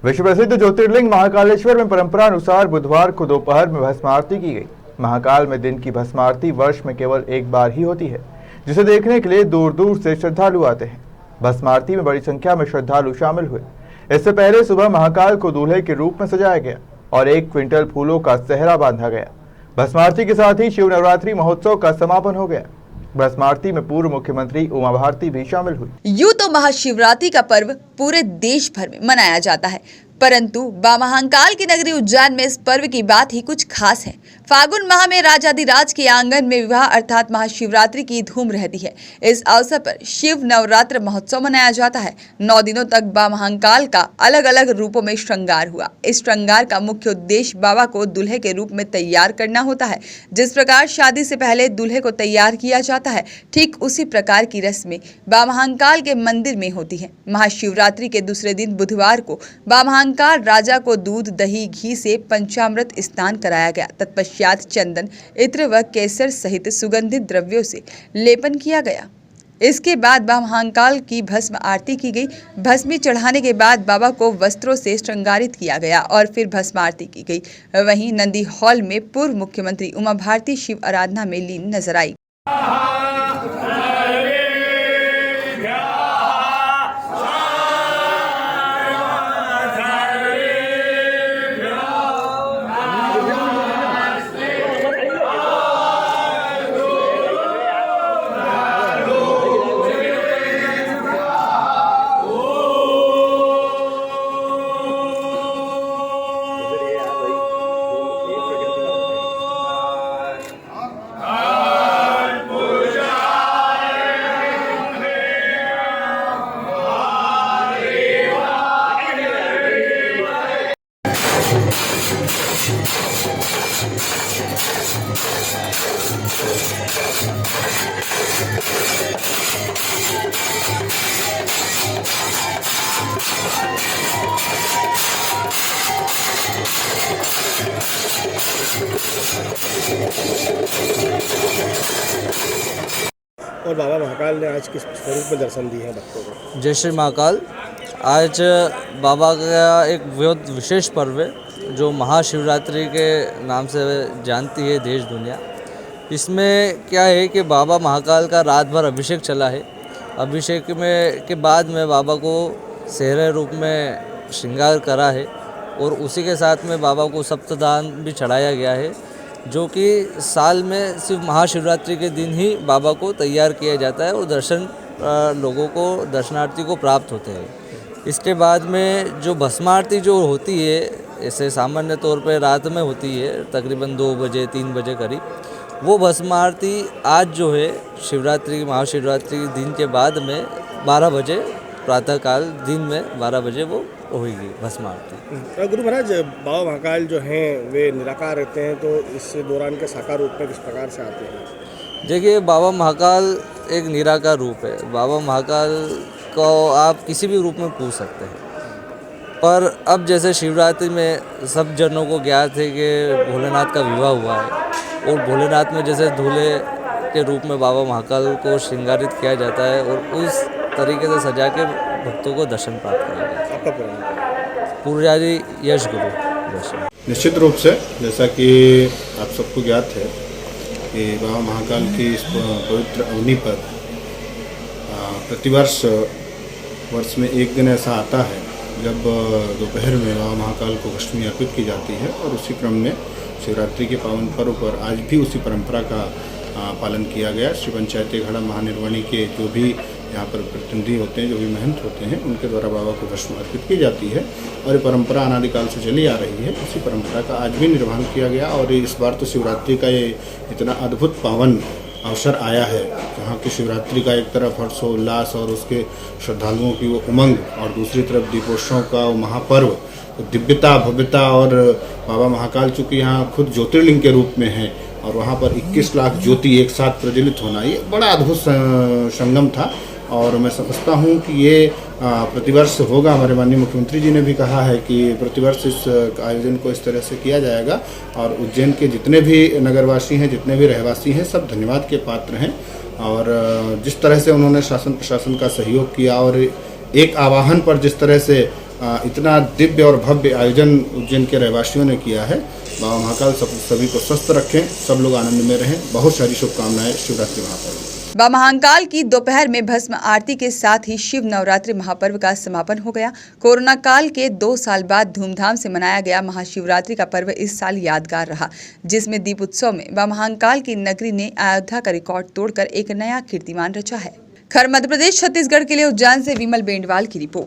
विश्व प्रसिद्ध ज्योतिर्लिंग महाकालेश्वर में परंपरा अनुसार बुधवार को दोपहर में भस्म आरती की गई। महाकाल में दिन की भस्म आरती वर्ष में केवल एक बार ही होती है, जिसे देखने के लिए दूर दूर से श्रद्धालु आते हैं। भस्म आरती में बड़ी संख्या में श्रद्धालु शामिल हुए। इससे पहले सुबह महाकाल को दूल्हे के रूप में सजाया गया और 1 क्विंटल फूलों का सेहरा बांधा गया। भस्म आरती के साथ ही शिव नवरात्रि महोत्सव का समापन हो गया। भस्म आरती में पूर्व मुख्यमंत्री उमा भारती भी शामिल हुई। यूं तो महाशिवरात्रि का पर्व पूरे देश भर में मनाया जाता है, परंतु महाकाल की नगरी उज्जैन में इस पर्व की बात ही कुछ खास है। फागुन माह में राजाधिराज के आंगन में विवाह अर्थात महाशिवरात्रि की धूम रहती है। इस अवसर पर शिव नवरात्र महोत्सव मनाया जाता है। 9 दिनों तक महाकाल का अलग अलग रूपों में श्रृंगार हुआ। इस श्रृंगार का मुख्य उद्देश्य बाबा को दूल्हे के रूप में तैयार करना होता है। जिस प्रकार शादी से पहले दूल्हे को तैयार किया जाता है, ठीक उसी प्रकार की रस्में महाकाल के मंदिर में होती है। महाशिवरात्रि के दूसरे दिन बुधवार को महाकाल राजा को दूध, दही, घी से पंचामृत स्नान कराया गया। तत्पश्चात चंदन, इत्र व केसर सहित सुगंधित द्रव्यों से लेपन किया गया। इसके बाद महाकाल की भस्म आरती की गई। भस्मी चढ़ाने के बाद बाबा को वस्त्रों से श्रृंगारित किया गया और फिर भस्म आरती की गई। वहीं नंदी हॉल में पूर्व मुख्यमंत्री उमा भारती शिव आराधना में लीन नजर आई। और बाबा महाकाल ने आज किस स्वरूप में दर्शन दिए हैं भक्तों को? जय श्री महाकाल। आज बाबा का एक बहुत विशेष पर्व है जो महाशिवरात्रि के नाम से जानती है देश दुनिया। इसमें क्या है कि बाबा महाकाल का रात भर अभिषेक चला है। अभिषेक में के बाद में बाबा को सेहरे रूप में श्रृंगार करा है और उसी के साथ में बाबा को सप्तदान भी चढ़ाया गया है, जो कि साल में सिर्फ महाशिवरात्रि के दिन ही बाबा को तैयार किया जाता है और दर्शन लोगों को, दर्शनार्थी को प्राप्त होते हैं। इसके बाद में जो भस्म आरती जो होती है, ऐसे सामान्य तौर पे रात में होती है, तकरीबन 2 बजे 3 बजे करीब। वो भस्म आरती आज जो है शिवरात्रि, महाशिवरात्रि के दिन के बाद में 12 बजे प्रातःकाल दिन में 12 बजे वो होगी भस्म आरती। गुरु महाराज, बाबा महाकाल जो हैं वे निराकार रहते हैं, तो इस दौरान के साकार रूप में किस प्रकार से आते हैं? देखिए, बाबा महाकाल एक निराकार रूप है। बाबा महाकाल को आप किसी भी रूप में पूछ सकते हैं, पर अब जैसे शिवरात्रि में सब जनों को ज्ञात है कि भोलेनाथ का विवाह हुआ है और भोलेनाथ में जैसे दूल्हे के रूप में बाबा महाकाल को श्रृंगारित किया जाता है और उस तरीके से सजा के भक्तों को दर्शन प्राप्त किया जाता है। आपका पुजारी यश गुरु दर्शन। निश्चित रूप से जैसा कि आप सबको ज्ञात है कि बाबा महाकाल की इस पवित्र अवनी पर प्रतिवर्ष वर्ष में एक दिन ऐसा आता है जब दोपहर में बाबा महाकाल को भस्मी अर्पित की जाती है और उसी क्रम में शिवरात्रि के पावन पर्व पर आज भी उसी परंपरा का पालन किया गया। श्री पंचायती घड़ा महानिर्वाणी के जो भी यहाँ पर प्रतिनिधि होते हैं, जो भी महंत होते हैं, उनके द्वारा बाबा को भस्म अर्पित की जाती है और ये परंपरा अनादिकाल से चली आ रही है। उसी परंपरा का आज भी निर्वहन किया गया और इस बार तो शिवरात्रि का ये इतना अद्भुत पावन अवसर आया है, जहाँ की शिवरात्रि का एक तरफ हर्षोल्लास और उसके श्रद्धालुओं की वो उमंग और दूसरी तरफ दीपोत्सव का वो महापर्व, दिव्यता, भव्यता। और बाबा महाकाल चूँकि यहाँ खुद ज्योतिर्लिंग के रूप में है और वहाँ पर 21 लाख ज्योति एक साथ प्रज्वलित होना, ये बड़ा अद्भुत संगम था और मैं समझता हूँ कि ये प्रतिवर्ष होगा। हमारे माननीय मुख्यमंत्री जी ने भी कहा है कि प्रतिवर्ष इस आयोजन को इस तरह से किया जाएगा और उज्जैन के जितने भी नगरवासी हैं, जितने भी रहवासी हैं, सब धन्यवाद के पात्र हैं। और जिस तरह से उन्होंने शासन प्रशासन का सहयोग किया और एक आवाहन पर जिस तरह से इतना दिव्य और भव्य आयोजन उज्जैन के रहवासियों ने किया है। बाबा महाकाल सभी को स्वस्थ रखें, सब लोग आनंद में रहें। बहुत सारी शुभकामनाएं शिवरात्रि महापर्व। बाबा महाकाल की दोपहर में भस्म आरती के साथ ही शिव नवरात्रि महापर्व का समापन हो गया। कोरोना काल के 2 साल बाद धूमधाम से मनाया गया महाशिवरात्रि का पर्व इस साल यादगार रहा, जिसमें दीप उत्सव में बाबा महाकाल की नगरी ने अयोध्या का रिकॉर्ड तोड़कर एक नया कीर्तिमान रचा है। खैर मध्य प्रदेश छत्तीसगढ़ के लिए उज्जैन से विमल बेंडवाल की रिपोर्ट।